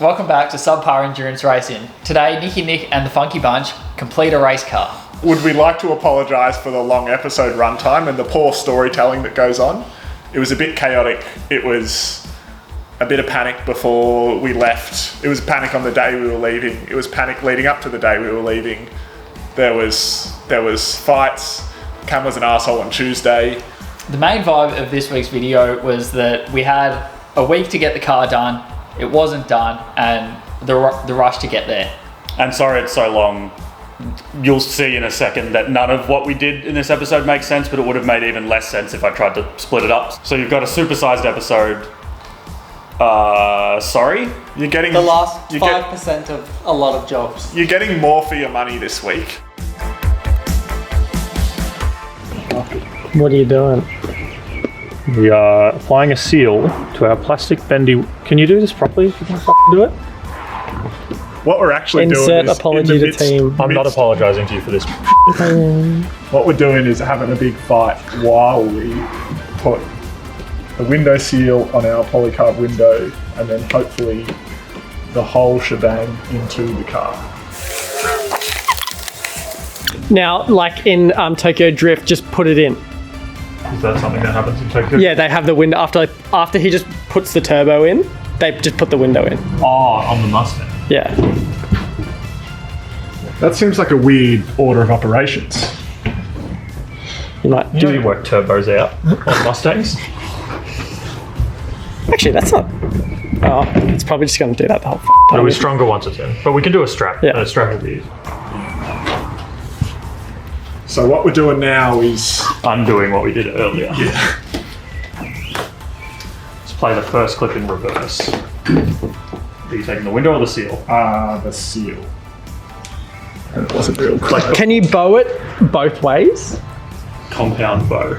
Welcome back to SubPar Endurance Racing. Today, Nicky Nick and the Funky Bunch complete a race car. Would we like to apologise for the long episode runtime and the poor storytelling that goes on? It was a bit chaotic. It was a bit of panic before we left. It was panic on the day we were leaving. It was panic leading up to the day we were leaving. There was fights. Cam was an arsehole on Tuesday. The main vibe of this week's video was that we had a week to get the car done. It wasn't done, and the rush to get there. And sorry it's so long. You'll see in a second that none of what we did in this episode makes sense, but it would have made even less sense if I tried to split it up. So you've got a supersized episode. Sorry? You're getting the last 5% of a lot of jobs. You're getting more for your money this week. What are you doing? We are applying a seal to our plastic bendy... Can you do this properly if you can do it? What we're actually doing Insert is... apology to team. I'm not apologising to you for this. What we're doing is having a big fight while we put a window seal on our polycarb window and then hopefully the whole shebang into the car. Now, like in Tokyo Drift, just put it in. Is that something that happens in Tokyo? Yeah, they have the window after he just puts the turbo in. They just put the window in. Oh, on the Mustang. Yeah. That seems like a weird order of operations. You might Do you work turbos out on Mustangs? Actually, that's not. Oh, it's probably just going to do that the whole time. It'll be stronger once it's in. But we can do a strap. Yeah. And a strap will be So what we're doing now is... undoing what we did earlier. Yeah. Let's play the first clip in reverse. Are you taking the window or the seal? The seal. And it wasn't real clear. Can you bow it both ways? Compound bow.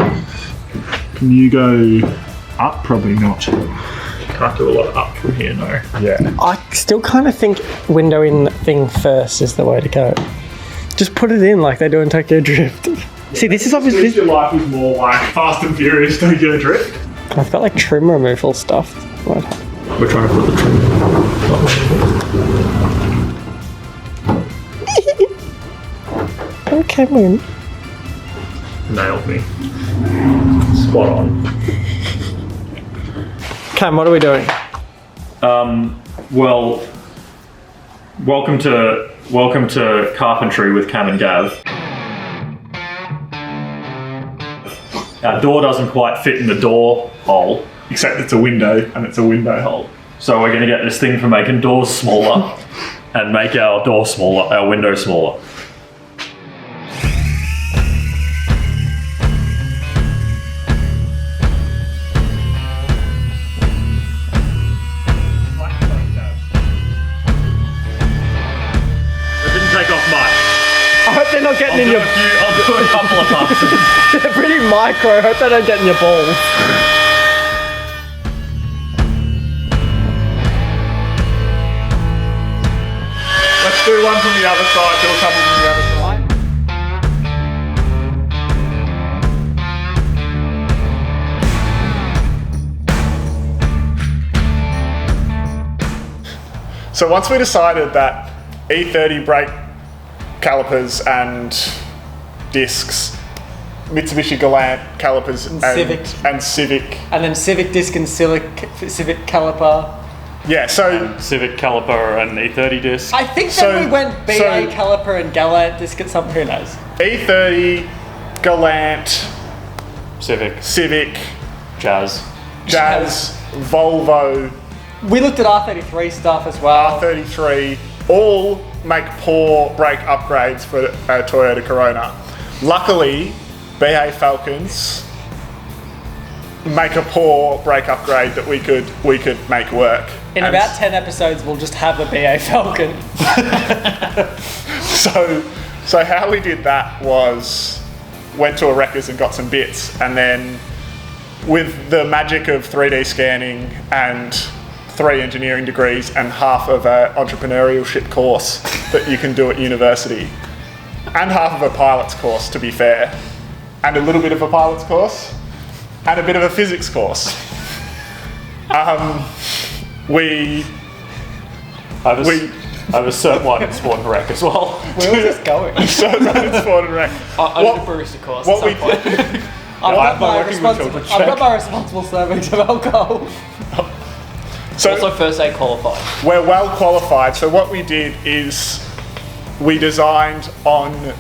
Can you go up? Probably not. Can't do a lot of up from here, no. Yeah. I still kind of think window in thing first is the way to go. Just put it in like they do in Tokyo Drift. See, this is obviously... Your life is more like Fast and Furious Tokyo Drift. I've got like trim removal stuff. We're trying to put the trim. Okay, man. Nailed me. Spot on. Cam, what are we doing? Well, welcome to carpentry with Cam and Gav. Our door doesn't quite fit in the door hole. Except it's a window, and it's a window hole. So we're going to get this thing for making doors smaller and make our door smaller, our window smaller. It didn't take off much. I hope they're not getting in your... I'll do a couple of passes. They're pretty micro. I hope they don't get in your balls. Let's do one from the other side, do a couple from the other side. So once we decided that E30 brake calipers and discs, Mitsubishi Galant calipers and Civic. And then Civic disc and Civic caliper. Yeah, so Civic caliper and E30 disc. I think then we went BA caliper and Galant disc at some, who knows. E30, Galant, Civic, Jazz, Volvo, We looked at R33 stuff as well. R33, all make poor brake upgrades for a Toyota Corona. Luckily, BA Falcons make a poor brake upgrade that we could make work. In about 10 episodes, we'll just have a BA Falcon. So how we did that was went to a Wreckers and got some bits, and then with the magic of 3D scanning and 3 engineering degrees and half of an entrepreneurship course that you can do at university, and half of a pilot's course, to be fair, and a little bit of a pilot's course, and a bit of a physics course. We I have a certain one in Sport and Rec as well. Where was this going? So that's Sport and Rec. I did a barista course at some point. I've got my responsible servings of alcohol. So Also first aid qualified. we're well qualified. So what we did is we designed on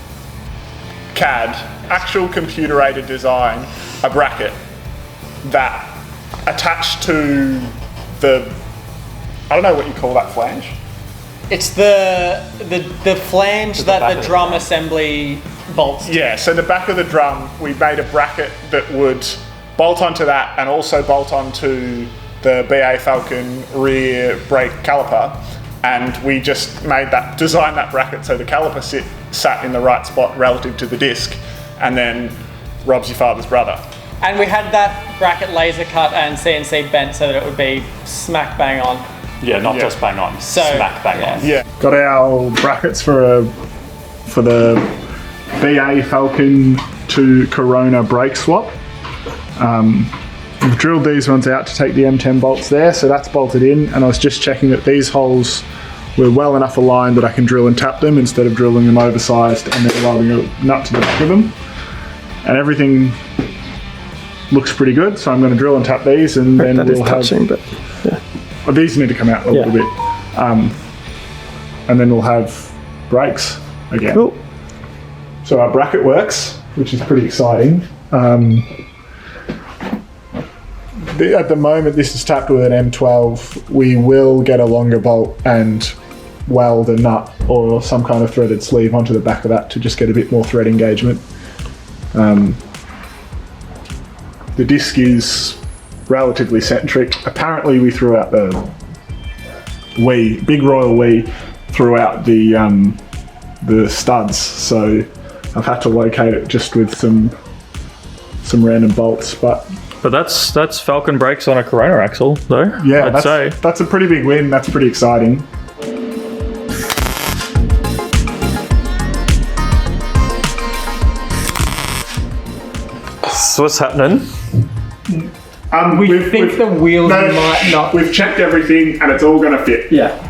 CAD, actual computer-aided design, a bracket that attached to the, I don't know what you call that flange. It's the flange that back the of the drum drum. assembly bolts to. Yeah, so the back of the drum, we made a bracket that would bolt onto that and also bolt onto the BA Falcon rear brake caliper. And we just designed that bracket so the caliper sat in the right spot relative to the disc. And then Rob's your father's brother. And we had that bracket laser cut and CNC bent so that it would be smack bang on. Yeah, not just bang on, So, smack bang on. Yeah. Got our brackets for the BA Falcon to Corona brake swap. We've drilled these ones out to take the M10 bolts there, so that's bolted in, and I was just checking that these holes were well enough aligned that I can drill and tap them instead of drilling them oversized and then welding a nut to the back of them. And everything looks pretty good, so I'm going to drill and tap these, and then That is we'll have... touching, but yeah. Oh, these need to come out a little bit. And then we'll have brakes again. Cool. So our bracket works, which is pretty exciting. At the moment, this is tapped with an M12. We will get a longer bolt and weld a nut or some kind of threaded sleeve onto the back of that to just get a bit more thread engagement. The disc is relatively centric. Apparently, we threw out the Big Royal Wii threw out the studs, so I've had to locate it just with some random bolts, but that's Falcon brakes on a Corona axle, though. yeah, I'd say. that's a pretty big win. That's pretty exciting. So what's happening? We think the wheels might not. We've checked everything and it's all going to fit. Yeah.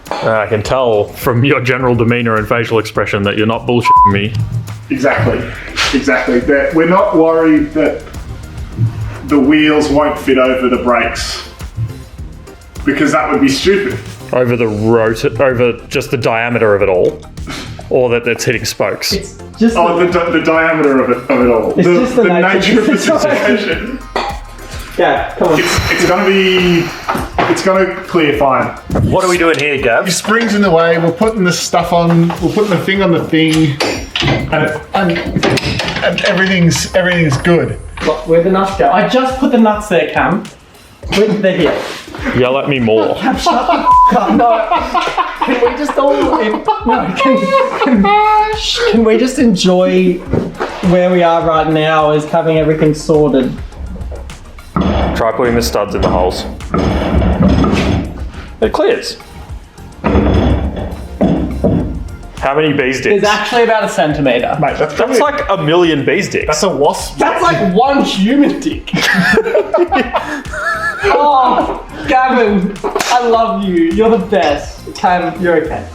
I can tell from your general demeanour and facial expression that you're not bullshitting me. Exactly. We're not worried that the wheels won't fit over the brakes, because that would be stupid. Over just the diameter of it all, or that it's hitting spokes. It's just the diameter of it all. It's just the nature of the of the situation. yeah, come on. It's gonna clear fine. What are we doing here, Gav? Your spring's in the way. We're putting the stuff on. We're putting the thing on the thing, and everything's good. Where the nuts go? I just put the nuts there, Cam. They're here. Yell at me more. Cam, shut the up. No. Can we just all... Can we just enjoy where we are right now as having everything sorted? Try putting the studs in the holes. It clears. How many bees dicks? It's actually about a centimetre. Mate, that's That's like a million bees dicks. that's a wasp. That's like one human dick. Oh, Gavin, I love you. You're the best. Cam, you're okay.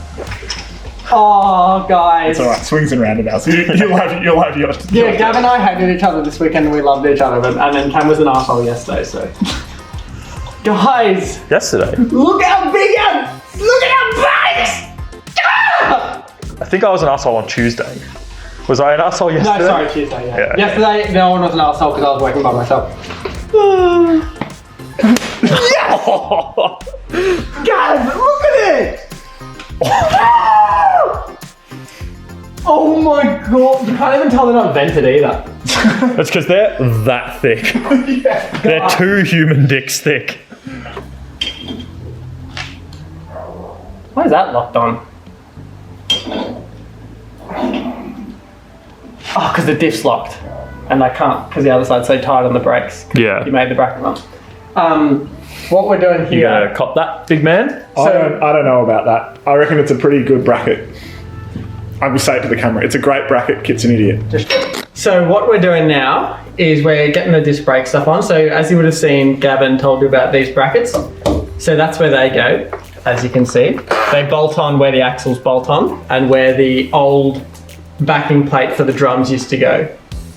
Oh, guys. It's alright, swings and roundabouts. You'll have your... Yeah, Gavin and I hated each other this weekend and we loved each other, and then Cam was an arsehole yesterday, so... Guys, Yesterday. look how big look at our bikes! I think I was an asshole on Tuesday. Was I an asshole No, yesterday? sorry, Tuesday, yeah. Yeah. Yesterday, no one was an arsehole because I was working by myself. Gav, look at it! Oh my god, you can't even tell they're not vented either. That's because they're that thick. They're 2 human dicks thick. Why is that locked on? Oh, because the diff's locked. And I can't, because the other side's so tight on the brakes. Yeah. You made the bracket wrong. What we're doing You here... gonna cop that, big man? I don't know about that. I reckon it's a pretty good bracket. I will say it to the camera. It's a great bracket. Kit's an idiot. So what we're doing now is we're getting the disc brake stuff on. So as you would have seen, Gavin told you about these brackets. So that's where they go. as you can see. They bolt on where the axles bolt on and where the old backing plate for the drums used to go.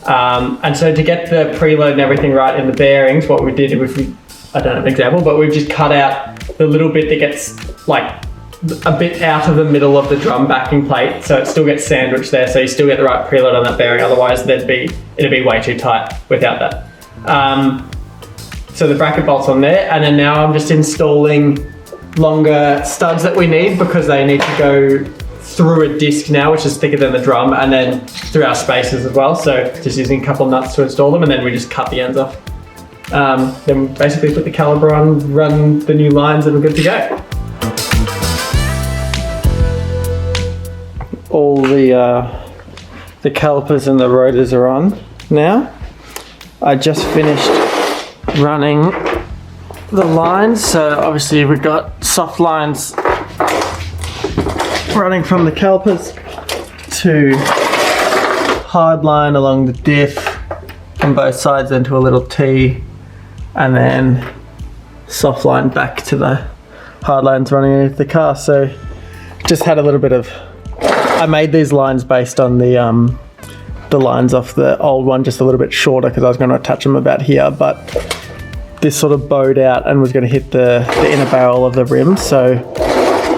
And so to get the preload and everything right in the bearings, what we did, I don't have an example, but we've just cut out the little bit that gets like a bit out of the middle of the drum backing plate, so it still gets sandwiched there, so you still get the right preload on that bearing. Otherwise, it'd be way too tight without that. So the bracket bolts on there, and then now I'm just installing longer studs that we need because they need to go through a disc now, which is thicker than the drum, and then through our spacers as well. So just using a couple of nuts to install them, and then we just cut the ends off. Then we basically put the caliper on, run the new lines, and we're good to go. All the calipers and the rotors are on now. I just finished running the lines, so obviously we've got soft lines running from the calipers to hard line along the diff on both sides into a little T, and then soft line back to the hard lines running underneath the car. So just had a little bit of, I made these lines based on the lines off the old one, just a little bit shorter because I was going to attach them about here, but this sort of bowed out and was going to hit the inner barrel of the rim. So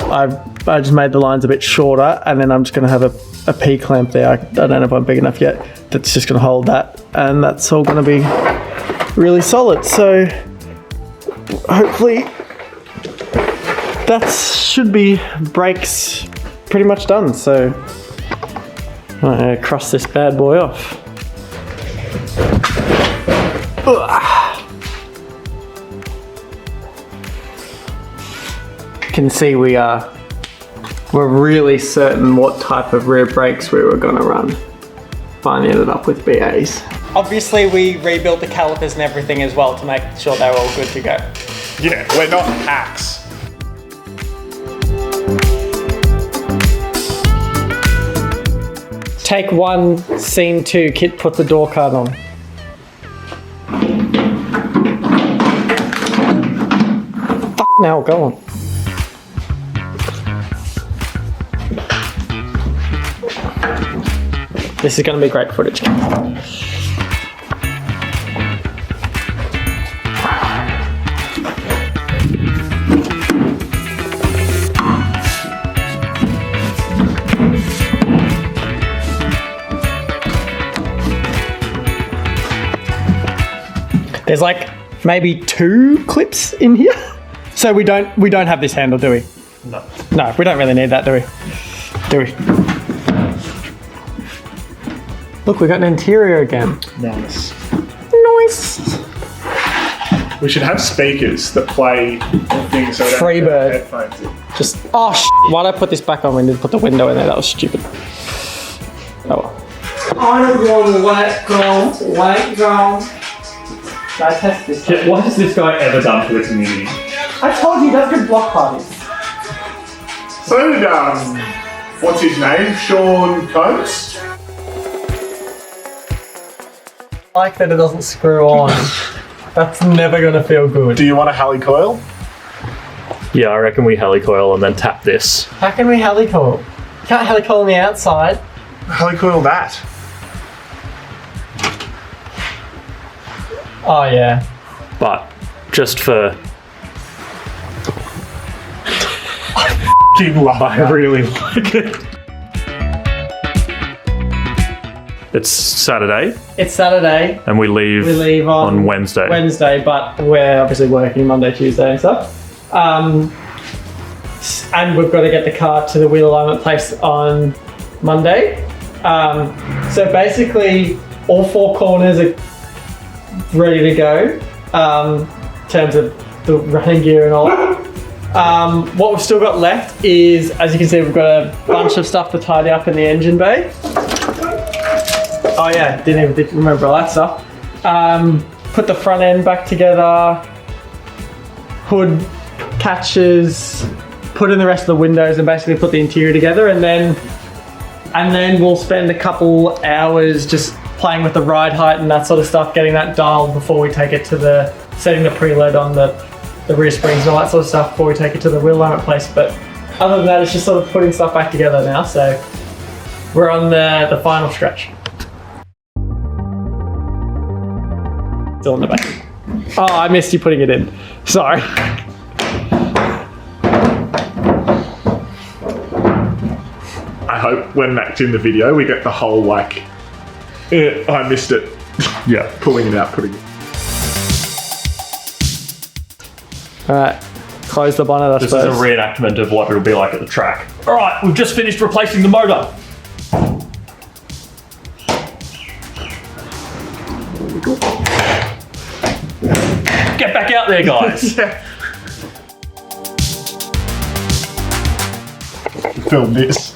I just made the lines a bit shorter, and then I'm just going to have a P-clamp there. I don't know if I'm big enough yet. That's just going to hold that, and that's all going to be really solid. So hopefully that should be brakes pretty much done. So I'm going to cross this bad boy off. You can see we're really certain what type of rear brakes we were going to run. Finally ended up with BAs. Obviously we rebuilt the calipers and everything as well to make sure they were all good to go. Yeah, we're not hacks. Take 1, scene 2, Kit put the door card on. Fuck now, go on. This is going to be great footage. There's like maybe 2 clips in here. So we don't have this handle, do we? No. No, we don't really need that, do we? Do we? Look, we got an interior again. Nice. Nice. We should have speakers that play the thing so we don't Freebird. have headphones in. Just, oh why'd I put this back on? We didn't put the window in there, that was stupid. Oh well. Honorable white gold. Can I test this? What has this guy ever done for the community? I told you, that's good block parties. So did, what's his name? Sean Coates? I like that it doesn't screw on. That's never going to feel good. Do you want a helicoil? Yeah, I reckon we helicoil and then tap this. How can we helicoil? You can't helicoil on the outside. Helicoil that. Oh yeah. But just for... I really like it. It's Saturday. It's Saturday. And we leave on Wednesday. Wednesday, but we're obviously working Monday, Tuesday and stuff. And we've got to get the car to the wheel alignment place on Monday. So basically, all 4 corners are ready to go in terms of the running gear and all that. What we've still got left is, as you can see, we've got a bunch of stuff to tidy up in the engine bay. Oh yeah, didn't remember all that stuff. Put the front end back together, hood catches, put in the rest of the windows and basically put the interior together, and then we'll spend a couple hours just playing with the ride height and that sort of stuff, getting that dialed before we take it to setting the preload on the the rear springs and all that sort of stuff before we take it to the wheel alignment place. But other than that, it's just sort of putting stuff back together now. So we're on the final stretch. Still in the back. Oh, I missed you putting it in. Sorry. I hope when that's in the video, we get the whole like, I missed it. Yeah. Pulling it out, putting it. All right, close the bonnet, I This suppose. is a reenactment of what it'll be like at the track. All right, we've just finished replacing the motor. Get back out there, guys. Film this.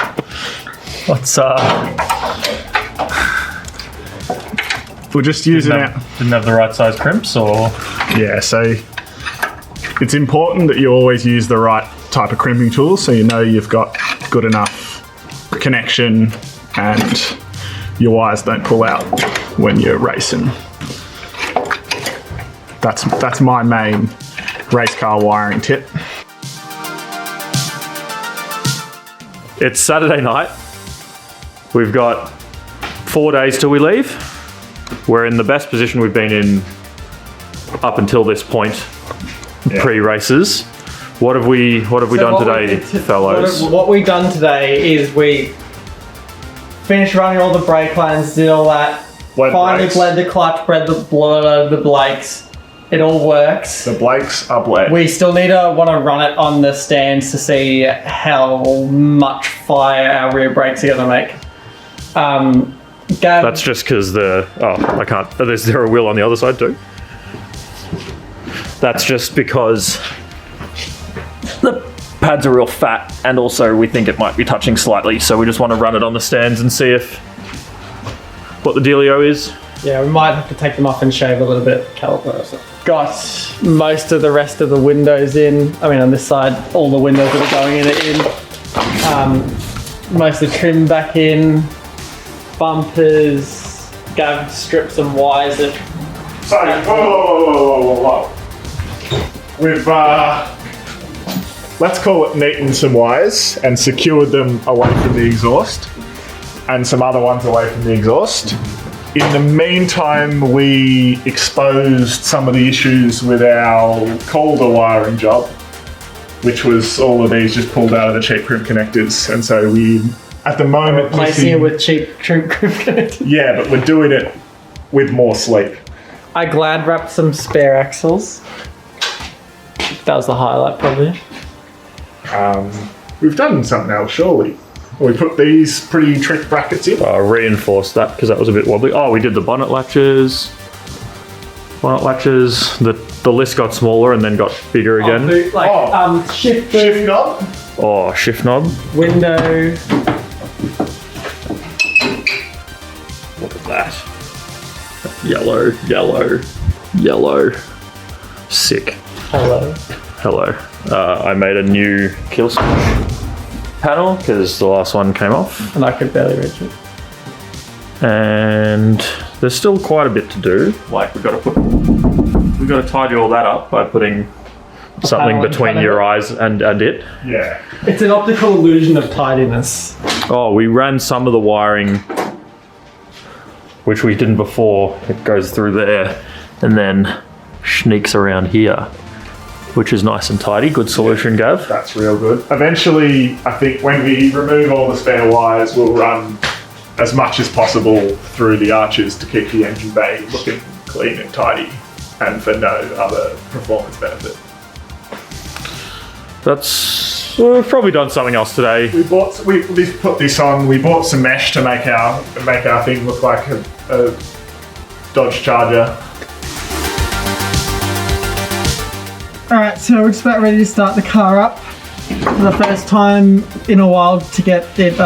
What's We're just using it. Didn't have the right size crimps, or Yeah, so it's important that you always use the right type of crimping tool so you know you've got good enough connection and your wires don't pull out when you're racing. That's my main race car wiring tip. it's Saturday night. We've got 4 days till we leave. We're in the best position we've been in up until this point, pre-races. What have we done today, fellows? What we've done today is we finished running all the brake lines, did all that. Bled finally brakes. bled the clutch, bled the brakes. It all works. The Blakes are bled. We still want to run it on the stands to see how much fire our rear brakes are going to make. Gav, That's just because I can't. Is there a wheel on the other side too? That's just because the pads are real fat, and also we think it might be touching slightly, so we just want to run it on the stands and see what the dealio is. yeah, we might have to take them off and shave a little bit. Caliper or something. Got most of the rest of the windows in. I mean, on this side, all the windows that are going in are in. Most of the trim back in. Bumpers. Gav stripped some wires that. So, whoa. We've, let's call it neatened some wires and secured them away from the exhaust and some other ones away from the exhaust. In the meantime, we exposed some of the issues with our Calder wiring job, which was all of these just pulled out of the cheap crimp connectors. And so we, at the moment, Replacing it with cheap trim connectors. yeah, but we're doing it with more sleep. I glad wrapped some spare axles. That was the highlight, probably. We've done something else, surely. We put these pretty trick brackets in. I reinforced that because that was a bit wobbly. Oh, we did the bonnet latches. The list got smaller and then got bigger again. Shift boot, Shift knob. Oh, shift knob. window. Look at that. Yellow. Sick. Hello. I made a new kill switch panel because the last one came off, And I could barely reach it. and there's still quite a bit to do. Like we've got to tidy all that up by putting something panel in between front of your it. eyes and it. Yeah. It's an optical illusion of tidiness. Oh, we ran some of the wiring, which we didn't before. It goes through there and then sneaks around here, which is nice and tidy. Good solution, Gav. That's real good. Eventually, I think when we remove all the spare wires, we'll run as much as possible through the arches to keep the engine bay looking clean and tidy and for no other performance benefit. We've probably done something else today. We put this on. We bought some mesh to make our thing look like a Dodge Charger. Alright, so we're just about ready to start the car up. For the first time in a while to get it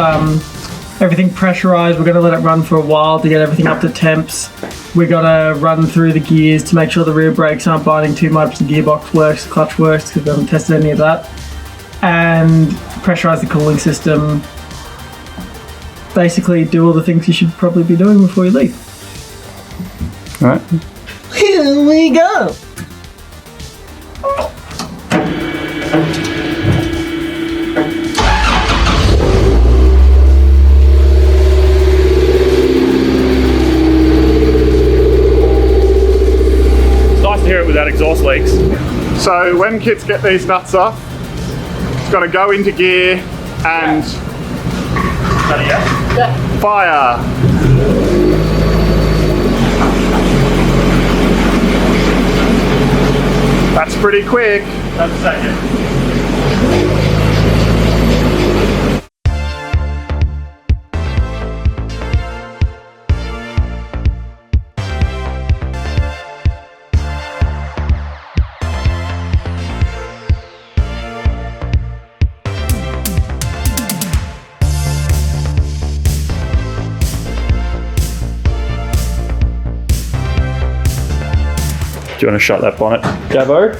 everything pressurized. We're going to let it run for a while to get everything up to temps. We got to run through the gears to make sure the rear brakes aren't binding too much, the gearbox works, the clutch works, because we haven't tested any of that. And pressurize the cooling system. Basically do all the things you should probably be doing before you leave. Alright. Here we go! leaks. So when kits get these nuts off, it's got to go into gear and fire. That's pretty quick. That's a second. Do you want to shut that bonnet, Gabbo?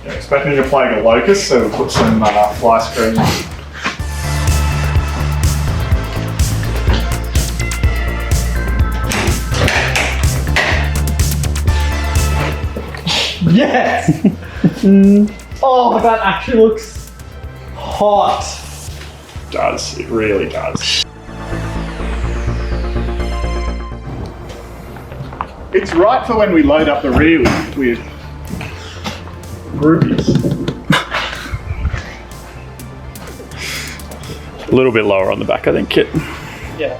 Yeah, expecting you're playing a locust, so we'll put some fly screen. Yes! Oh, that actually looks hot. It does, it really does. It's right for when we load up the rear with groupies. A little bit lower on the back, I think, Kit. Yeah.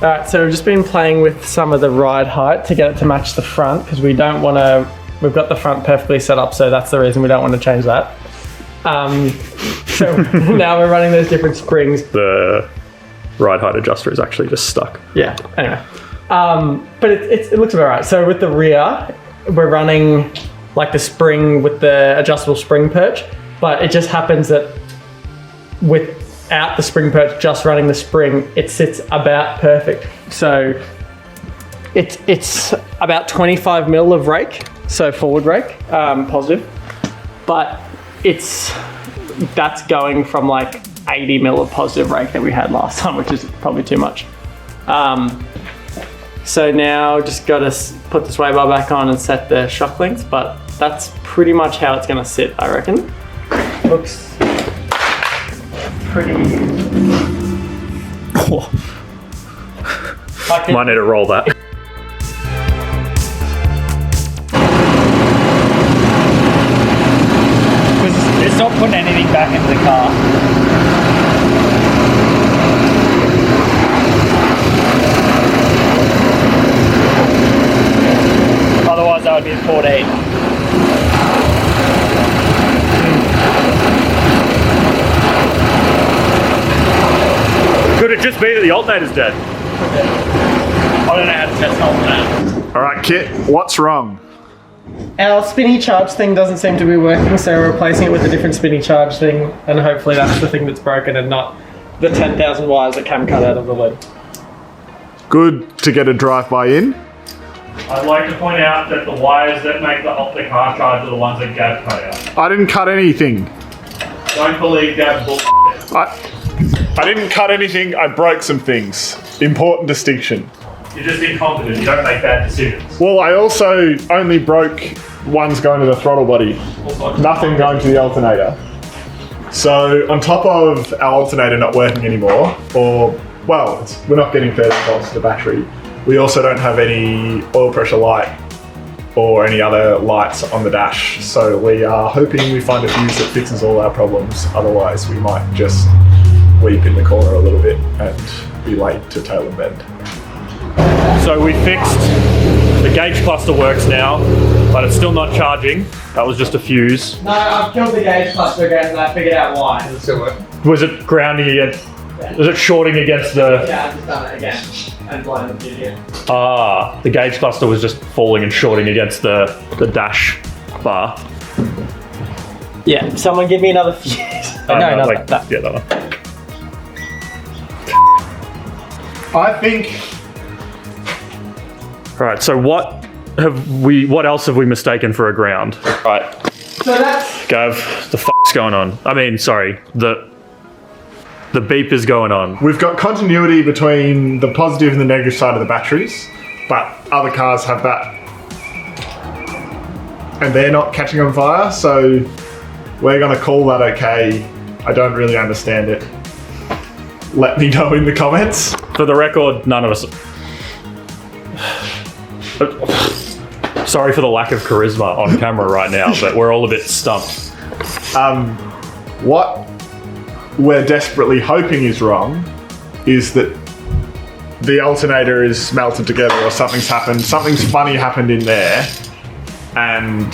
Alright, so we've just been playing with some of the ride height to get it to match the front because we don't want to, we've got the front perfectly set up, so that's the reason we don't want to change that. So now we're running those different springs. The ride height adjuster is actually just stuck. Yeah, anyway. But it looks about right. So with the rear, we're running like the spring with the adjustable spring perch, but it just happens that without the spring perch, just running the spring, it sits about perfect. So it's about 25 mil of rake, so forward rake, positive, but that's going from like 80 mil of positive rake that we had last time, which is probably too much. So now just got to put the sway bar back on and set the shock lengths, but that's pretty much how it's going to sit, I reckon. Looks pretty... Might need to roll that. Because it's not putting anything back into the car. Otherwise that would be at 14. Could it just be that the alternator's dead? I don't know how to test an alternator. All right, Kit, what's wrong? Our spinny charge thing doesn't seem to be working, so we're replacing it with a different spinny charge thing, and hopefully that's the thing that's broken and not the 10,000 wires that Cam cut out of the lid. Good to get a drive-by in. I'd like to point out that the wires that make the car charge are the ones that Gab cut out. I didn't cut anything. Don't believe Gab's bullshit. I didn't cut anything, I broke some things. Important distinction. You're just incompetent, you don't make bad decisions. Well, I also only broke ones going to the throttle body, nothing going to the alternator. So on top of our alternator not working anymore, we're not getting 30 volts to the battery, we also don't have any oil pressure light or any other lights on the dash. So we are hoping we find a fuse that fixes all our problems, otherwise we might just weep in the corner a little bit and be late to tail and bend. So we fixed, the gauge cluster works now, but it's still not charging. That was just a fuse. No, I've killed the gauge cluster again and I figured out why. Does it still work? Was it grounding against, was it shorting against the... Yeah, I've just done it again and blown the fuse again. The gauge cluster was just falling and shorting against the dash bar. Yeah, someone give me another fuse. That. Yeah, that one. I think... Right, so what else have we mistaken for a ground? Right. So that's... Gav, the f***'s going on? I mean, sorry, the beep is going on. We've got continuity between the positive and the negative side of the batteries, but other cars have that. And they're not catching on fire, so we're gonna call that okay. I don't really understand it. Let me know in the comments. For the record, none of us... Sorry for the lack of charisma on camera right now, but we're all a bit stumped. What we're desperately hoping is wrong is that the alternator is melted together or something's happened. Something's funny happened in there, and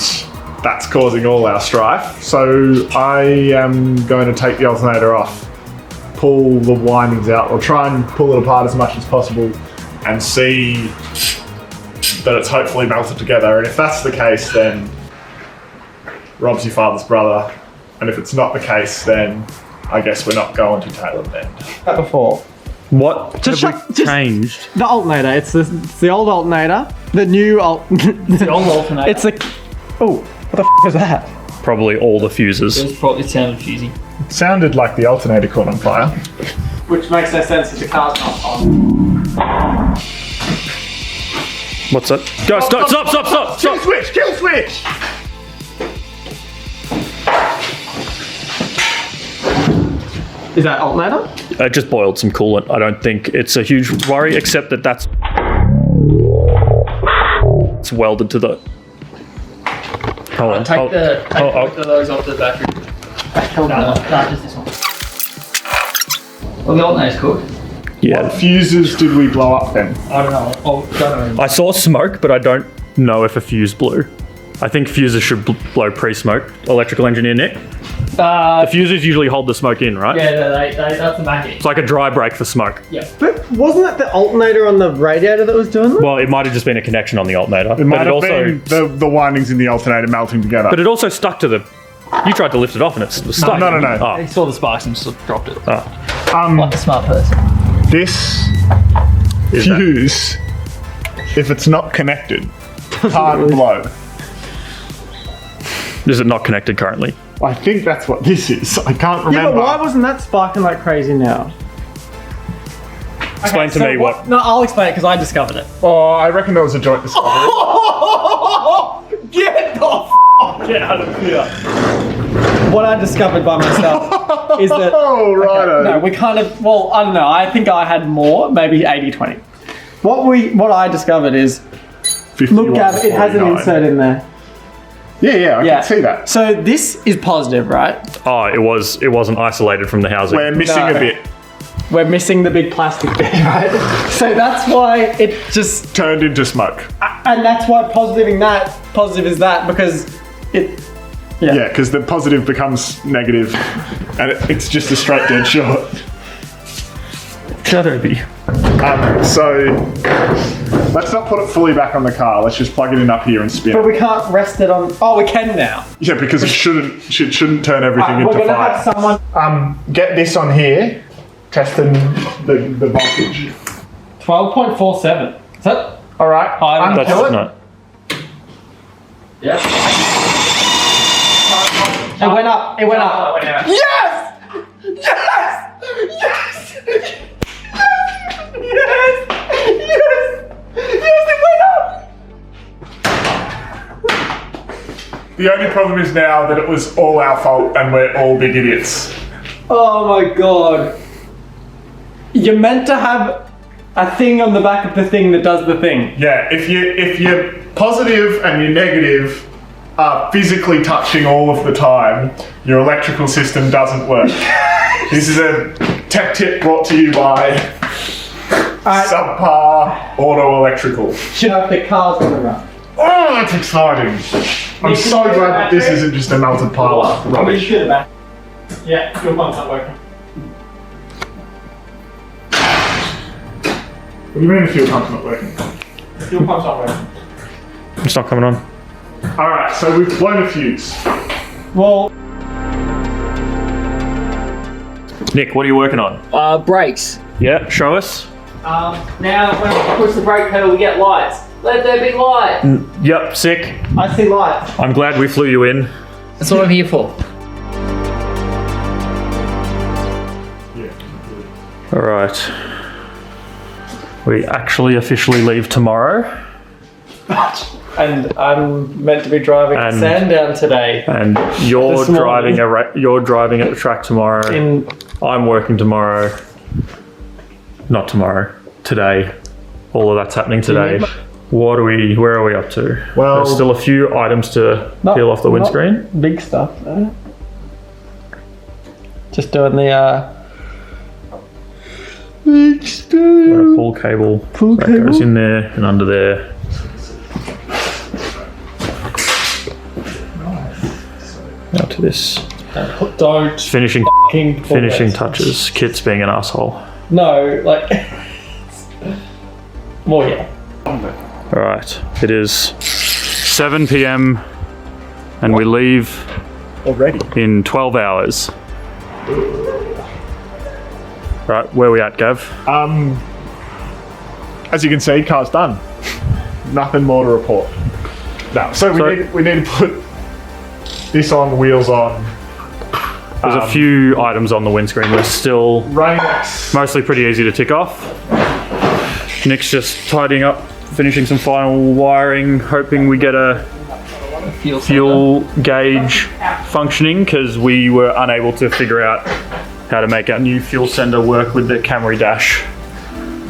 that's causing all our strife. So I am going to take the alternator off, pull the windings out, or try and pull it apart as much as possible and see that it's hopefully melted together. And if that's the case, then Rob's your father's brother. And if it's not the case, then I guess we're not going to Taylor Bend. Before. What Just have we changed? The alternator. It's the old alternator. The new The old alternator. It's a. Oh, what the f is that? Probably all the fuses. It sounded fusy. It sounded like the alternator caught on fire. Which makes no sense if the car's not on. What's that? Go, stop! Kill switch! Kill switch! Is that alternator? It just boiled some coolant. I don't think it's a huge worry, except that it's welded to the. Hold on. Take both of those off the battery. No, just this one. Well, the alternator's cooked. Yeah. What fuses did we blow up then? I don't know. Don't know. I saw smoke, but I don't know if a fuse blew. I think fuses should blow pre-smoke. Electrical engineer Nick. The fuses usually hold the smoke in, right? Yeah, that's the Mackie. It's like a dry break for smoke. Yeah. But wasn't that the alternator on the radiator that was doing that? Well, it might have just been a connection on the alternator. It might have also, been the windings in the alternator melting together. but it also stuck to the. You tried to lift it off and it was stuck. No. Oh. He saw the sparks and just dropped it. Oh. Like a smart person. This fuse, if it's not connected, can't blow. Is it not connected currently? I think that's what this is. I can't remember. Yeah, but why wasn't that sparking like crazy now? Explain to me what. No, I'll explain it because I discovered it. Oh, I reckon there was a joint discovery. Get the f*** out of here. What I discovered by myself is that... Oh, righto. No, we kind of... Well, I don't know. I think I had more, maybe 80-20. What I discovered is... 51, Look, Gav, it has an 49. insert in there. Yeah, I can see that. So this is positive, right? Oh, it wasn't isolated from the housing. We're missing No. a bit. We're missing the big plastic bit, right? So that's why it just... Turned into smoke. And that's why positive is that, because it... Yeah, because the positive becomes negative, and it's just a straight dead short. Shut-oby. So let's not put it fully back on the car. Let's just plug it in up here and spin But it. we can't rest it on... Oh, we can now. Yeah, because it shouldn't turn everything We're into going to fire. have someone... Get this on here. Testing the voltage. 12.47. Is that... All right. That's Unkill it. not. Yeah. It went up. It went up. Yes! Yes! Yes! Yes! Yes! Yes, it went up! The only problem is now that it was all our fault and we're all big idiots. Oh my god. You're meant to have a thing on the back of the thing that does the thing. Yeah, if you're positive and you're negative are physically touching all of the time, your electrical system doesn't work. This is a tech tip brought to you by SubPar Auto Electrical. Should have the cars on the run. Oh, that's exciting. I'm so glad that this isn't just a melted pile of rubbish. Yeah, your pump's not working. What do you mean the fuel pump's not working? Your pump's not working. It's not coming on. Alright, so we've blown a fuse. Well, Nick, what are you working on? Brakes. Yeah, show us. Now, when we push the brake pedal, we get lights. Let there be light. Yep, sick. I see lights. I'm glad we flew you in. That's what I'm here for. All right. We actually officially leave tomorrow. And I'm meant to be driving And- Sandown today. And you're This morning. you're driving at the track tomorrow. I'm working tomorrow. Not tomorrow. Today. All of that's happening today. Where are we up to? Well- there's still a few items to peel off the windscreen. Big stuff though. Just doing the big stuff. A pull cable that goes in there and under there. Now to this Don't finishing fucking pull finishing this. touches. Kit's being an asshole. No, like. Well, yeah. All right, it is 7 p.m. and we leave Already. in 12 hours. Right, where are we at, Gav? As you can see, car's done. Nothing more to report. No. So we need to put this on, wheels on. There's a few items on the windscreen list still. Rain-X. Mostly pretty easy to tick off. Nick's just tidying up, finishing some final wiring, hoping we get a fuel gauge functioning because we were unable to figure out how to make our new fuel sender work with the Camry dash.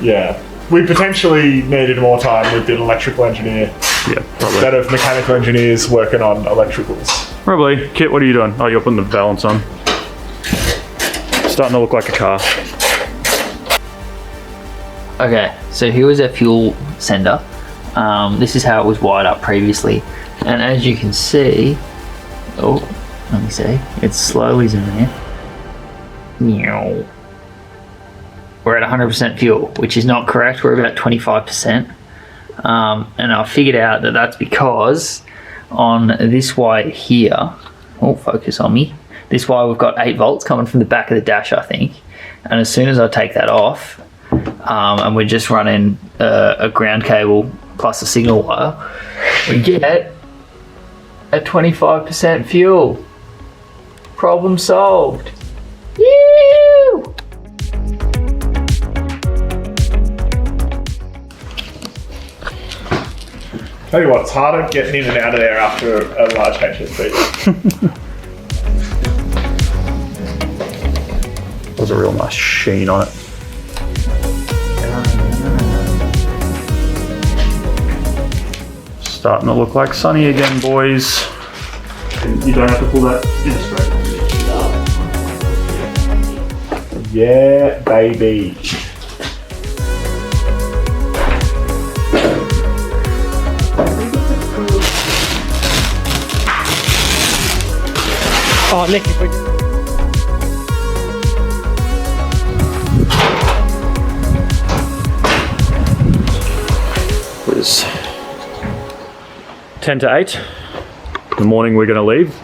Yeah. We potentially needed more time with an electrical engineer Yeah, probably. instead of mechanical engineers working on electricals. Probably. Kit, what are you doing? Oh, you're putting the balance on. Starting to look like a car. Okay, so here was our fuel sender. This is how it was wired up previously. And as you can see, oh, let me see, it's slowly zooming in. Meow. We're at 100% fuel, which is not correct. We're about 25%. And I figured out that that's because on this wire here, oh, focus on me. This wire, we've got 8 volts coming from the back of the dash, I think. And as soon as I take that off, and we're just running a ground cable plus a signal wire, we get a 25% fuel. Problem solved. Yoo! Tell you what, it's harder getting in and out of there after a large HSV. There's a real nice sheen on it. Starting to look like sunny again, boys. You don't have to pull that in straight. Yeah, baby. Oh, Nick, if we. It was 10 to 8. In the morning we're going to leave.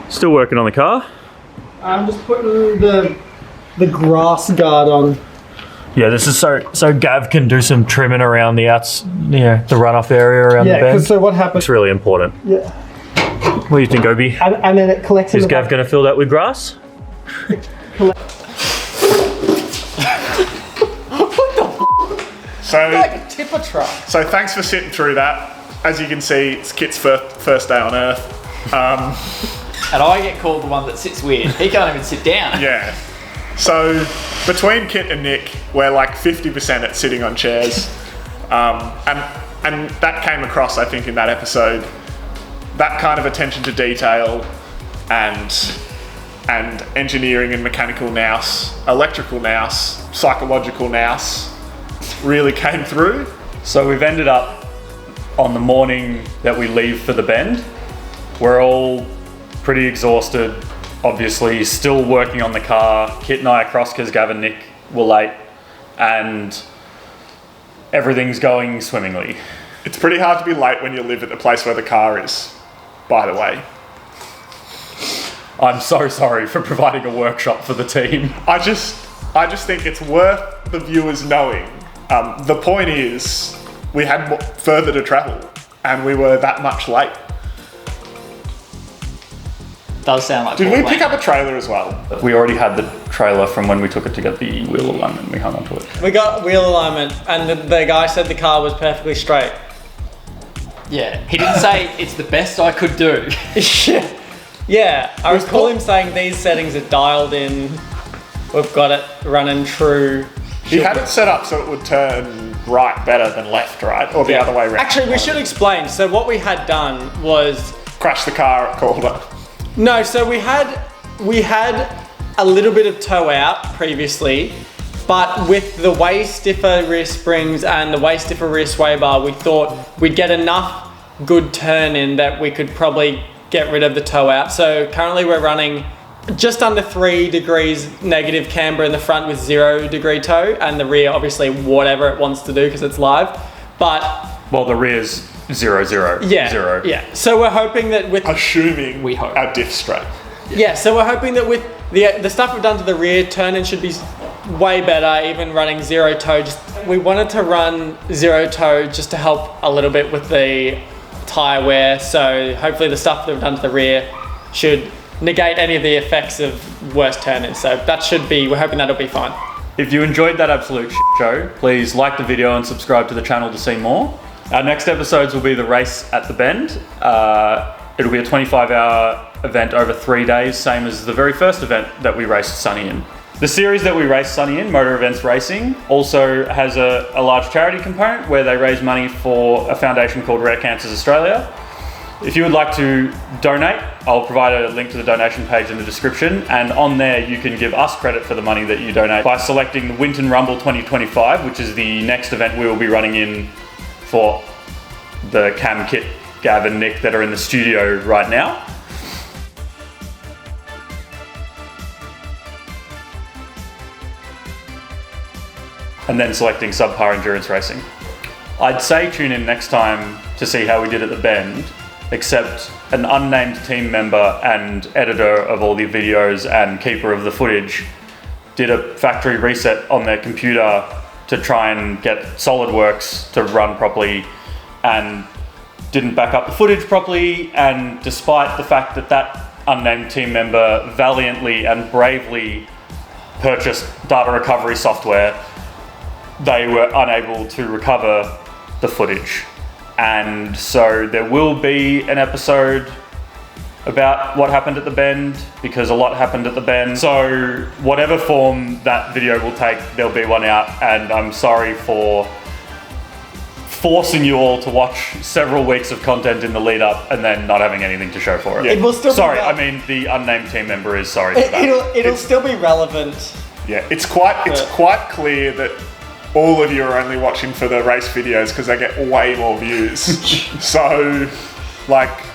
Still working on the car. I'm just putting the grass guard on. Yeah, this is so Gav can do some trimming around the the runoff area around the Yeah, bend. because so what happens? It's really important. Yeah, What do you think, Obi? and then it collects in Is the Gav back. going to fill that with grass? So, Like a tipper truck. so thanks for sitting through that. As you can see, it's Kit's first day on Earth. And I get called the one that sits weird. He can't even sit down. Yeah. So between Kit and Nick, we're like 50% at sitting on chairs, and that came across, I think, in that episode. That kind of attention to detail, and engineering and mechanical nous, electrical nous, psychological nous, really came through. So we've ended up on the morning that we leave for the bend. We're all pretty exhausted, obviously, still working on the car. Kit and I are cross because Gav and Nick were late, and everything's going swimmingly. It's pretty hard to be late when you live at the place where the car is, by the way. I'm so sorry for providing a workshop for the team. I just think it's worth the viewers knowing. The point is, we had further to travel, and we were that much late. Does sound like. Did we pick up a trailer as well? We already had the trailer from when we took it to get the wheel alignment. We hung onto it. We got wheel alignment, and the guy said the car was perfectly straight. Yeah, he didn't say it's the best I could do. Yeah, I recall him saying these settings are dialed in. We've got it running true. He had it set up so it would turn right better than left, right? Or the other way around. Actually, we should explain. So what we had done was Crash the car at Calder. no. So we had a little bit of toe out previously, but with the way stiffer rear springs and the way stiffer rear sway bar, we thought we'd get enough good turn in that we could probably get rid of the toe out. So currently we're running just under 3 degrees negative camber in the front with 0 degree toe, and the rear obviously whatever it wants to do because it's live. But Well, the rear's 0, 0, yeah, 0. yeah. So we're hoping that with Assuming We hope. our diff straight. yeah, so we're hoping that with the stuff we've done to the rear, turn-in should be way better, even running 0 toe. We wanted to run 0 toe just to help a little bit with the tyre wear, so hopefully the stuff that we've done to the rear should negate any of the effects of worse turn-in. So that should be, we're hoping that'll be fine. If you enjoyed that absolute show, please like the video and subscribe to the channel to see more. Our next episodes will be the race at the Bend. It'll be a 25-hour event over 3 days, same as the very first event that we raced Sunny in. The series that we raced Sunny in, Motor Events Racing, also has a large charity component where they raise money for a foundation called Rare Cancers Australia. If you would like to donate, I'll provide a link to the donation page in the description, and on there you can give us credit for the money that you donate by selecting the Winton Rumble 2025, which is the next event we will be running in for the Cam, Kit, Gav and Nick that are in the studio right now. And then selecting SubPar Endurance Racing. I'd say tune in next time to see how we did at the Bend, except an unnamed team member and editor of all the videos and keeper of the footage did a factory reset on their computer to try and get SolidWorks to run properly and didn't back up the footage properly, and despite the fact that that unnamed team member valiantly and bravely purchased data recovery software, they were unable to recover the footage. And so there will be an episode about what happened at the Bend, because a lot happened at the Bend. So whatever form that video will take, there'll be one out, and I'm sorry for forcing you all to watch several weeks of content in the lead up and then not having anything to show for it. It will still sorry, be I mean the unnamed team member is sorry for that. It'll still be relevant. Yeah, it's quite clear that all of you are only watching for the race videos because they get way more views. So, like,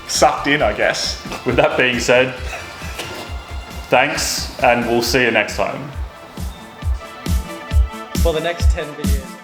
sucked in, I guess. With that being said, thanks, and we'll see you next time. For the next 10 videos.